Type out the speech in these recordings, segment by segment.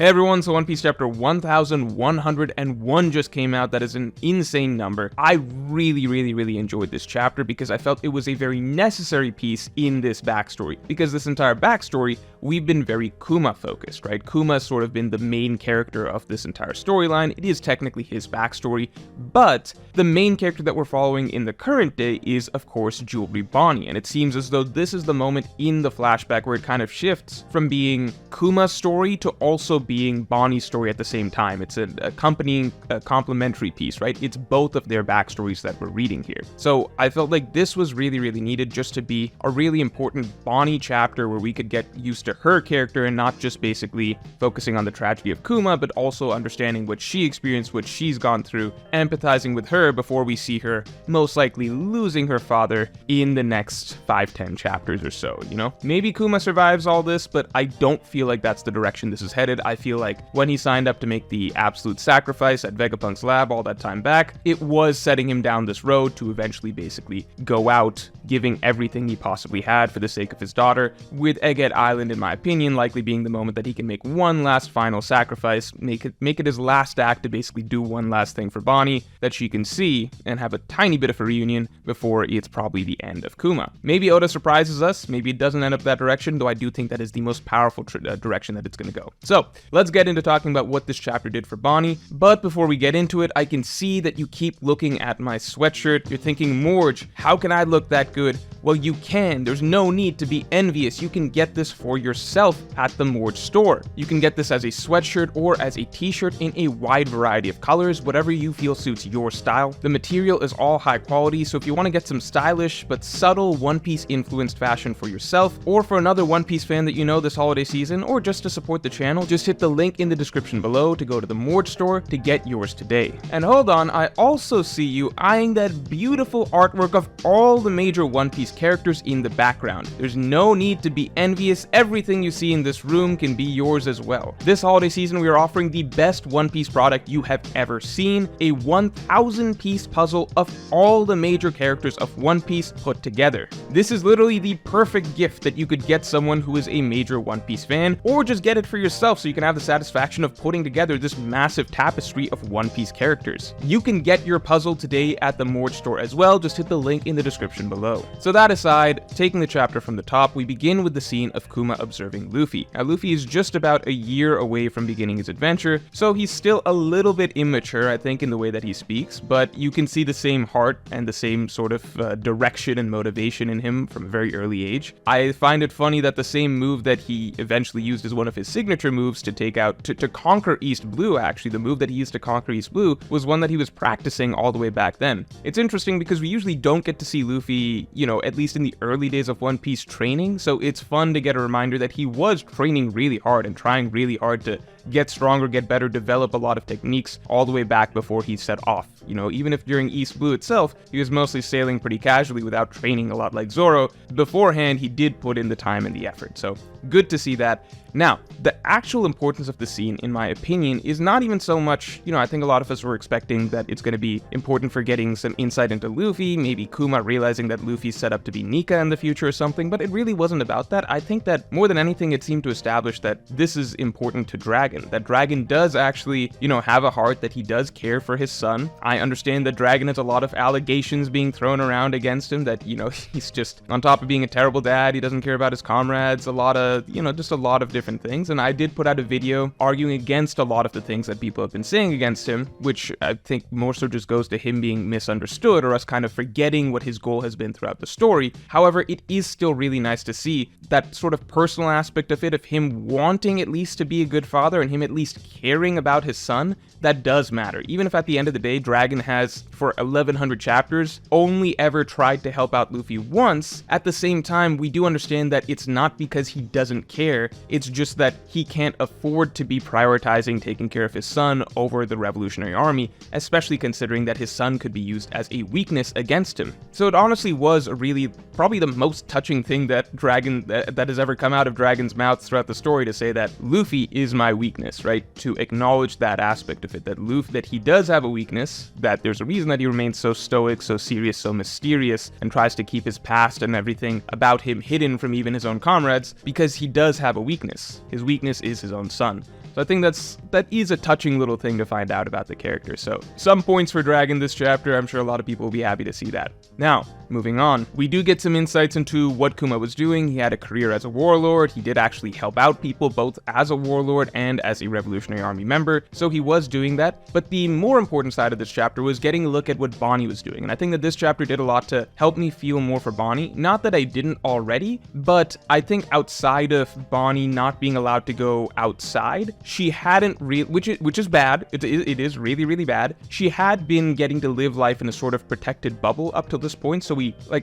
Hey everyone, so One Piece chapter 1101 just came out. That is an insane number. I really enjoyed this chapter because I felt it was a very necessary piece in this backstory. Because this entire backstory, we've been very Kuma focused, right? Kuma has sort of been the main character of this entire storyline. It is technically his backstory, but the main character that we're following in the current day is, of course, Jewelry Bonnie. And it seems as though this is the moment in the flashback where it kind of shifts from being Kuma's story to also being Bonnie's story at the same time. It's an accompanying, complementary piece, right? It's both of their backstories that we're reading here. So I felt like this was really needed just to be a really important Bonnie chapter where we could get used to her character and not just basically focusing on the tragedy of Kuma, but also understanding what she experienced, what she's gone through, empathizing with her before we see her most likely losing her father in the next 5-10 chapters or so, you know? Maybe Kuma survives all this, but I don't feel like that's the direction this is headed. I feel like when he signed up to make the absolute sacrifice at Vegapunk's lab all that time back, it was setting him down this road to eventually basically go out, giving everything he possibly had for the sake of his daughter, with Egghead Island, in my opinion, likely being the moment that he can make one last final sacrifice, make it his last act to basically do one last thing for Bonnie that she can see, and have a tiny bit of a reunion before it's probably the end of Kuma. Maybe Oda surprises us, maybe it doesn't end up that direction, though I do think that is the most powerful direction that it's going to go. So, let's get into talking about what this chapter did for Bonnie, but before we get into it, I can see that you keep looking at my sweatshirt. You're thinking, Morge, how can I look that good? Well, you can. There's no need to be envious. You can get this for yourself at the Morge store. You can get this as a sweatshirt or as a t-shirt in a wide variety of colors, whatever you feel suits your style. The material is all high quality, so if you want to get some stylish but subtle One Piece influenced fashion for yourself, or for another One Piece fan that you know this holiday season, or just to support the channel, just hit the link in the description below to go to the Morge store to get yours today. And hold on, I also see you eyeing that beautiful artwork of all the major One Piece characters in the background. There's no need to be envious. Everything you see in this room can be yours as well. This holiday season, we are offering the best One Piece product you have ever seen, a 1,000 piece puzzle of all the major characters of One Piece put together. This is literally the perfect gift that you could get someone who is a major One Piece fan, or just get it for yourself so you can have the satisfaction of putting together this massive tapestry of One Piece characters. You can get your puzzle today at the Morge store as well, just hit the link in the description below. So that aside, taking the chapter from the top, we begin with the scene of Kuma observing Luffy. Now Luffy is just about a year away from beginning his adventure, so he's still a little bit immature, I think, in the way that he speaks, but you can see the same heart and the same sort of direction and motivation in him from a very early age. I find it funny that the same move that he eventually used as one of his signature moves to take out, to conquer East Blue, actually, the move that he used to conquer East Blue was one that he was practicing all the way back then. It's interesting because we usually don't get to see Luffy, you know, at least in the early days of One Piece training, so it's fun to get a reminder that he was training really hard and trying really hard to get stronger, get better, develop a lot of techniques all the way back before he set off. You know, even if during East Blue itself, he was mostly sailing pretty casually without training a lot like Zoro, beforehand he did put in the time and the effort, so good to see that. Now, the actual importance of the scene, in my opinion, is not even so much, you know, I think a lot of us were expecting that it's going to be important for getting some insight into Luffy, maybe Kuma realizing that Luffy's set up to be Nika in the future or something, but it really wasn't about that. I think that more than anything, it seemed to establish that this is important to Dragon, that Dragon does actually, you know, have a heart, that he does care for his son. I understand that Dragon has a lot of allegations being thrown around against him, that, you know, he's just, on top of being a terrible dad, he doesn't care about his comrades, a lot of, you know, just a lot of different things, and I did put out a video arguing against a lot of the things that people have been saying against him, which I think more so just goes to him being misunderstood or us kind of forgetting what his goal has been throughout the story. However, it is still really nice to see that sort of personal aspect of it, of him wanting at least to be a good father and him at least caring about his son. That does matter. Even if at the end of the day, Dragon has, for 1100 chapters, only ever tried to help out Luffy once, at the same time, we do understand that it's not because he doesn't care, it's just that he can't afford to be prioritizing taking care of his son over the Revolutionary Army, especially considering that his son could be used as a weakness against him. So it honestly was a really, probably the most touching thing that Dragon, that has ever come out of Dragon's mouth throughout the story, to say that Luffy is my weakness, right? To acknowledge that aspect of it, that Luffy, that he does have a weakness, that there's a reason that he remains so stoic, so serious, so mysterious, and tries to keep his past and everything about him hidden from even his own comrades, because he does have a weakness. His weakness is his own son. So I think that is a touching little thing to find out about the character. So some points for Dragon this chapter. I'm sure a lot of people will be happy to see that. Now, moving on, we do get some insights into what Kuma was doing. He had a career as a warlord. He did actually help out people both as a warlord and as a Revolutionary Army member, so he was doing that. But the more important side of this chapter was getting a look at what Bonnie was doing, and I think that this chapter did a lot to help me feel more for Bonnie. Not that I didn't already, but I think outside of Bonnie not being allowed to go outside, she hadn't really, which is bad. It is really, really bad. She had been getting to live life in a sort of protected bubble up till this point, so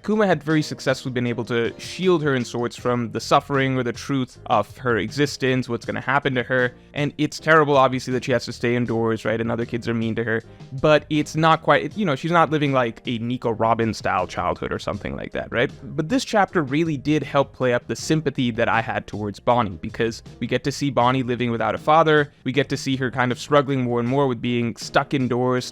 Kuma had very successfully been able to shield her in sorts from the suffering or the truth of her existence, what's going to happen to her. And it's terrible, obviously, that she has to stay indoors, right? And other kids are mean to her, but it's not quite, she's not living like a Nico Robin style childhood or something like that, right? But this chapter really did help play up the sympathy that I had towards Bonnie, because we get to see Bonnie living without a father. We get to see her kind of struggling more and more with being stuck indoors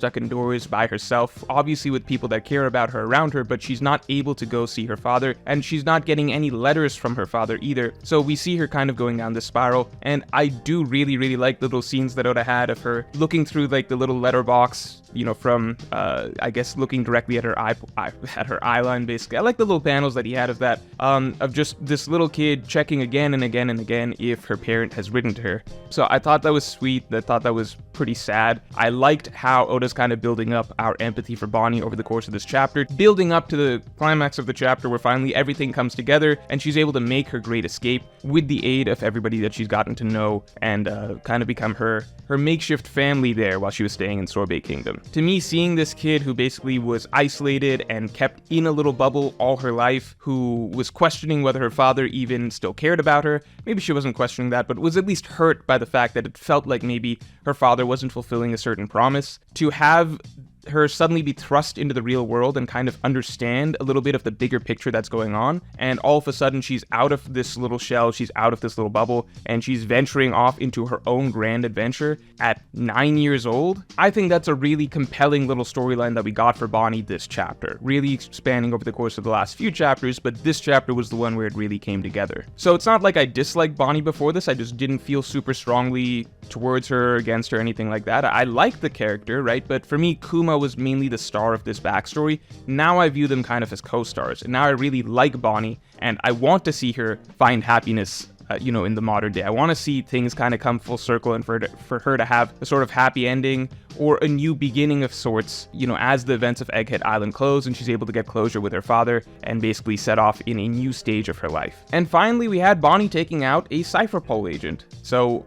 by herself, obviously with people that care about her around her, but she's not able to go see her father, and she's not getting any letters from her father either. So we see her kind of going down this spiral, and I do really, really like the little scenes that Oda had of her looking through like the little letterbox, from I guess looking directly at her eye line, basically. I like the little panels that he had of that, of just this little kid checking again and again and again if her parent has written to her. So I thought that was sweet. I thought that was pretty sad. I liked how Oda's kind of building up our empathy for Bonnie over the course of this chapter, building up to the climax of the chapter where finally everything comes together and she's able to make her great escape with the aid of everybody that she's gotten to know and kind of become her makeshift family there while she was staying in Sorbet Kingdom. To me, seeing this kid who basically was isolated and kept in a little bubble all her life, who was questioning whether her father even still cared about her, maybe she wasn't questioning that, but was at least hurt by the fact that it felt like maybe her father wasn't fulfilling a certain promise, to have her suddenly be thrust into the real world and kind of understand a little bit of the bigger picture that's going on, and all of a sudden she's out of this little shell, she's out of this little bubble, and she's venturing off into her own grand adventure at 9 years old. I think that's a really compelling little storyline that we got for Bonnie this chapter, really spanning over the course of the last few chapters, but this chapter was the one where it really came together. So it's not like I disliked Bonnie before this, I just didn't feel super strongly towards her, against her, anything like that. I like the character, right? But for me, Kuma was mainly the star of this backstory. Now I view them kind of as co-stars, and now I really like Bonnie, and I want to see her find happiness in the modern day. I want to see things kind of come full circle and for her to have a sort of happy ending or a new beginning of sorts, as the events of Egghead Island close and she's able to get closure with her father and basically set off in a new stage of her life. And finally, we had Bonnie taking out a Cypherpole agent. So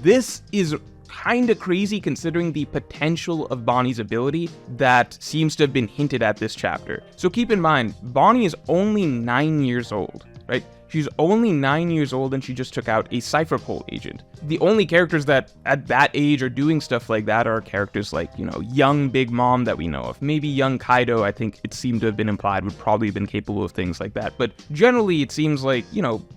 this is kinda crazy considering the potential of Bonnie's ability that seems to have been hinted at this chapter. So keep in mind, Bonnie is only 9 years old, right? She's only 9 years old and she just took out a Cypherpole agent. The only characters that at that age are doing stuff like that are characters like, young Big Mom that we know of. Maybe young Kaido, I think it seemed to have been implied, would probably have been capable of things like that. But generally it seems like,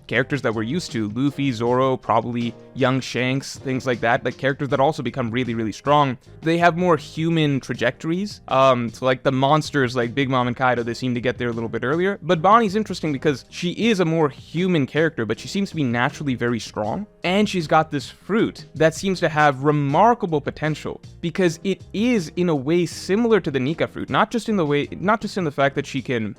characters that we're used to, Luffy, Zoro, probably young Shanks, things like that, like characters that also become really, really strong. They have more human trajectories. So like the monsters like Big Mom and Kaido, they seem to get there a little bit earlier. But Bonnie's interesting because she is a more human character, but she seems to be naturally very strong. And she's got this fruit that seems to have remarkable potential because it is in a way similar to the Nika fruit, not just in the fact that she can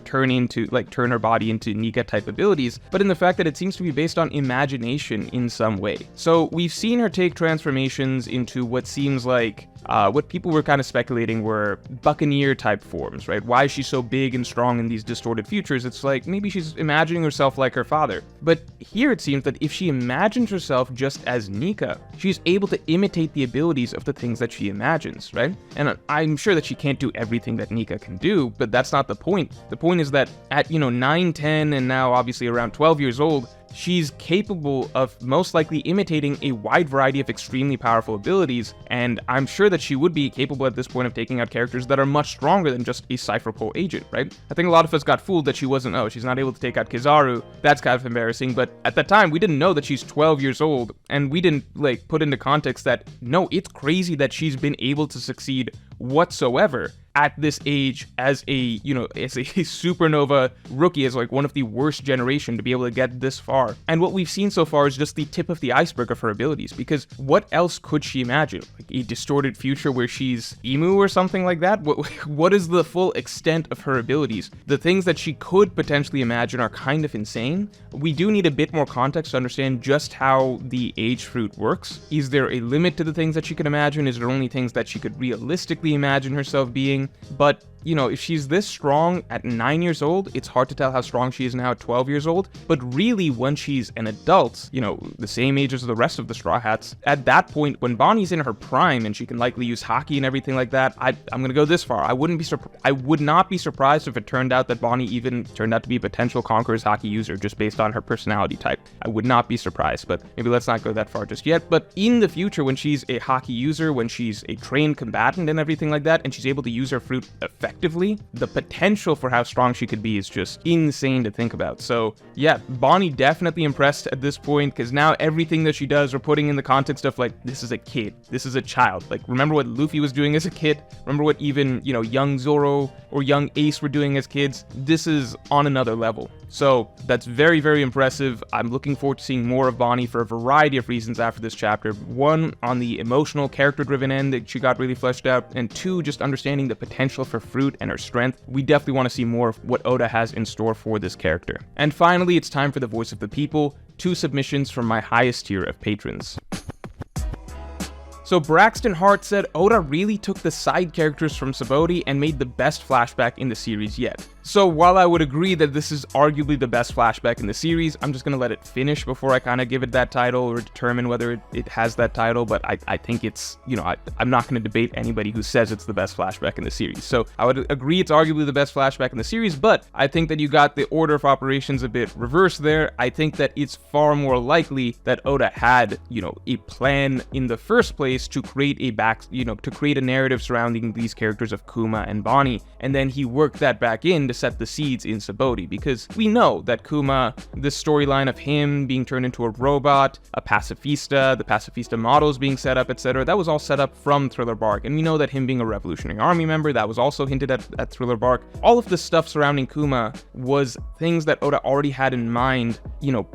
turn her body into Nika type abilities, but in the fact that it seems to be based on imagination in some way. So we've seen her take transformations into what seems like what people were kind of speculating were Buccaneer type forms, right? Why is she so big and strong in these distorted futures? It's like maybe she's imagining herself like her father. But here it seems that if she imagines herself just as Nika, she's able to imitate the abilities of the things that she imagines, right? And I'm sure that she can't do everything that Nika can do, but that's not the point. The point is that at 9, 10, and now obviously around 12 years old, she's capable of most likely imitating a wide variety of extremely powerful abilities, and I'm sure that she would be capable at this point of taking out characters that are much stronger than just a Cypherpole agent, right? I think a lot of us got fooled that she's not able to take out Kizaru. That's kind of embarrassing, but at the time, we didn't know that she's 12 years old, and we didn't, put into context that, no, it's crazy that she's been able to succeed whatsoever at this age as a supernova rookie, as like one of the worst generation to be able to get this far. And what we've seen so far is just the tip of the iceberg of her abilities, because what else could she imagine? Like a distorted future where she's emu or something like that? What is the full extent of her abilities? The things that she could potentially imagine are kind of insane. We do need a bit more context to understand just how the age fruit works. Is there a limit to the things that she can imagine? Is there only things that she could realistically imagine herself being? But if she's this strong at 9 years old, it's hard to tell how strong she is now at 12 years old. But really, when she's an adult, the same age as the rest of the Straw Hats, at that point, when Bonnie's in her prime and she can likely use Haki and everything like that, I'm gonna go this far. I would not be surprised if it turned out that Bonnie even turned out to be a potential Conqueror's Haki user just based on her personality type. I would not be surprised, but maybe let's not go that far just yet. But in the future, when she's a Haki user, when she's a trained combatant and everything like that, and she's able to use her fruit effectively, the potential for how strong she could be is just insane to think about. So yeah, Bonnie definitely impressed at this point, because now everything that she does, we're putting in the context of like, this is a kid, this is a child. Like, remember what Luffy was doing as a kid? Remember what even, young Zoro or young Ace were doing as kids? This is on another level. So that's very, very impressive. I'm looking forward to seeing more of Bonnie for a variety of reasons after this chapter. One, on the emotional, character-driven end that she got really fleshed out, and two, just understanding the potential for fruit and her strength. We definitely want to see more of what Oda has in store for this character. And finally, it's time for the voice of the people, 2 submissions from my highest tier of patrons. So Braxton Hart said, Oda really took the side characters from Sabaody and made the best flashback in the series yet. So while I would agree that this is arguably the best flashback in the series, I'm just going to let it finish before I kind of give it that title or determine whether it has that title. But I think it's, I'm not going to debate anybody who says it's the best flashback in the series. So I would agree it's arguably the best flashback in the series, but I think that you got the order of operations a bit reversed there. I think that it's far more likely that Oda had, a plan in the first place to create to create a narrative surrounding these characters of Kuma and Bonnie, and then he worked that back in to set the seeds in Sabaody, because we know that Kuma, the storyline of him being turned into a robot, a pacifista, the pacifista models being set up, etc., that was all set up from Thriller Bark, and we know that him being a Revolutionary Army member, that was also hinted at Thriller Bark. All of the stuff surrounding Kuma was things that Oda already had in mind,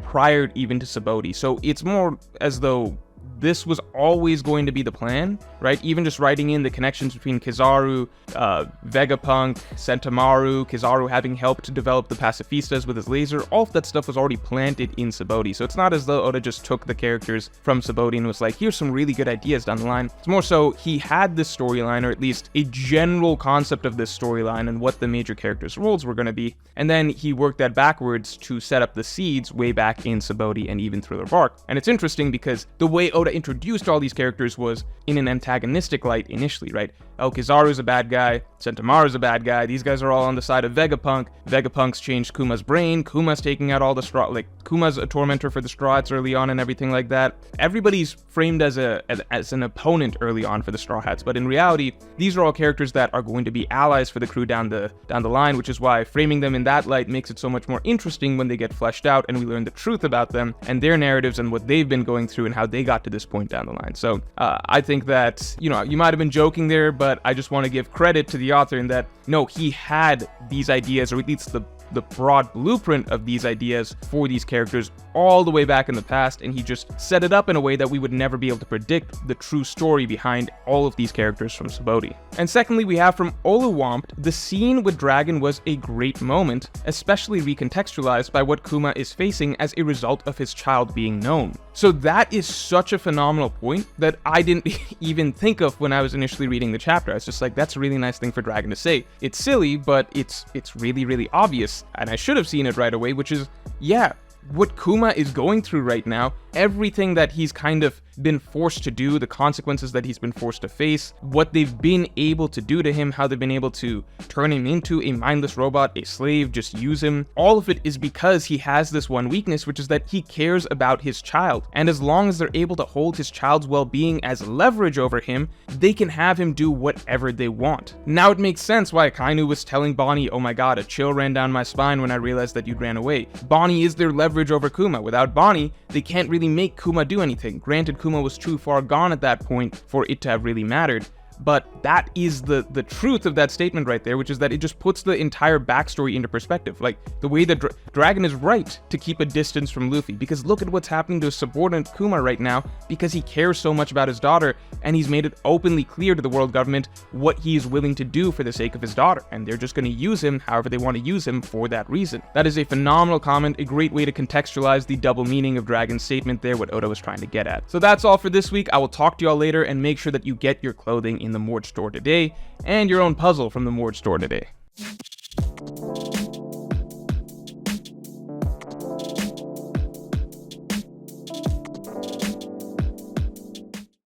prior even to Sabaody, so it's more as though this was always going to be the plan, right? Even just writing in the connections between Kizaru, Vegapunk, Sentomaru, Kizaru having helped to develop the pacifistas with his laser, all of that stuff was already planted in Sabaody. So it's not as though Oda just took the characters from Sabaody and was like, here's some really good ideas down the line. It's more so he had this storyline, or at least a general concept of this storyline and what the major characters' roles were going to be, and then he worked that backwards to set up the seeds way back in Sabaody and even Thriller Bark. And it's interesting because the way Oda introduced all these characters was in an antagonistic light initially, right? Oh, Kizaru's a bad guy, Sentomaru's a bad guy, these guys are all on the side of Vegapunk, Vegapunk's changed Kuma's brain, Kuma's taking out all the straw, Kuma's a tormentor for the Straw Hats early on and everything like that. Everybody's framed as an opponent early on for the Straw Hats, but in reality, these are all characters that are going to be allies for the crew down the line, which is why framing them in that light makes it so much more interesting when they get fleshed out and we learn the truth about them and their narratives and what they've been going through and how they got to this point down the line. So I think that, you might have been joking there, but I just want to give credit to the author in that, no, he had these ideas, or at least the broad blueprint of these ideas for these characters all the way back in the past, and he just set it up in a way that we would never be able to predict the true story behind all of these characters from Sabaody. And secondly, we have from Oluwampt, the scene with Dragon was a great moment, especially recontextualized by what Kuma is facing as a result of his child being known. So that is such a phenomenal point that I didn't even think of when I was initially reading the chapter. I was just like, that's a really nice thing for Dragon to say. It's silly, but it's really, really obvious, and I should have seen it right away, which is, yeah, what Kuma is going through right now, everything that he's kind of been forced to do, the consequences that he's been forced to face, what they've been able to do to him, how they've been able to turn him into a mindless robot, a slave, just use him. All of it is because he has this one weakness, which is that he cares about his child. And as long as they're able to hold his child's well-being as leverage over him, they can have him do whatever they want. Now it makes sense why Akainu was telling Bonnie, oh my god, a chill ran down my spine when I realized that you'd ran away. Bonnie is their leverage over Kuma. Without Bonnie, they can't really make Kuma do anything. Granted, Kuma was too far gone at that point for it to have really mattered, but that is the truth of that statement right there, which is that it just puts the entire backstory into perspective. Like, the way that Dragon is right to keep a distance from Luffy, because look at what's happening to his subordinate Kuma right now, because he cares so much about his daughter, and he's made it openly clear to the world government what he is willing to do for the sake of his daughter, and they're just going to use him however they want to use him for that reason. That is a phenomenal comment, a great way to contextualize the double meaning of Dragon's statement there, what Oda was trying to get at. So that's all for this week. I will talk to y'all later, and make sure that you get your clothing in the Morge store today, and your own puzzle from the Morge store today.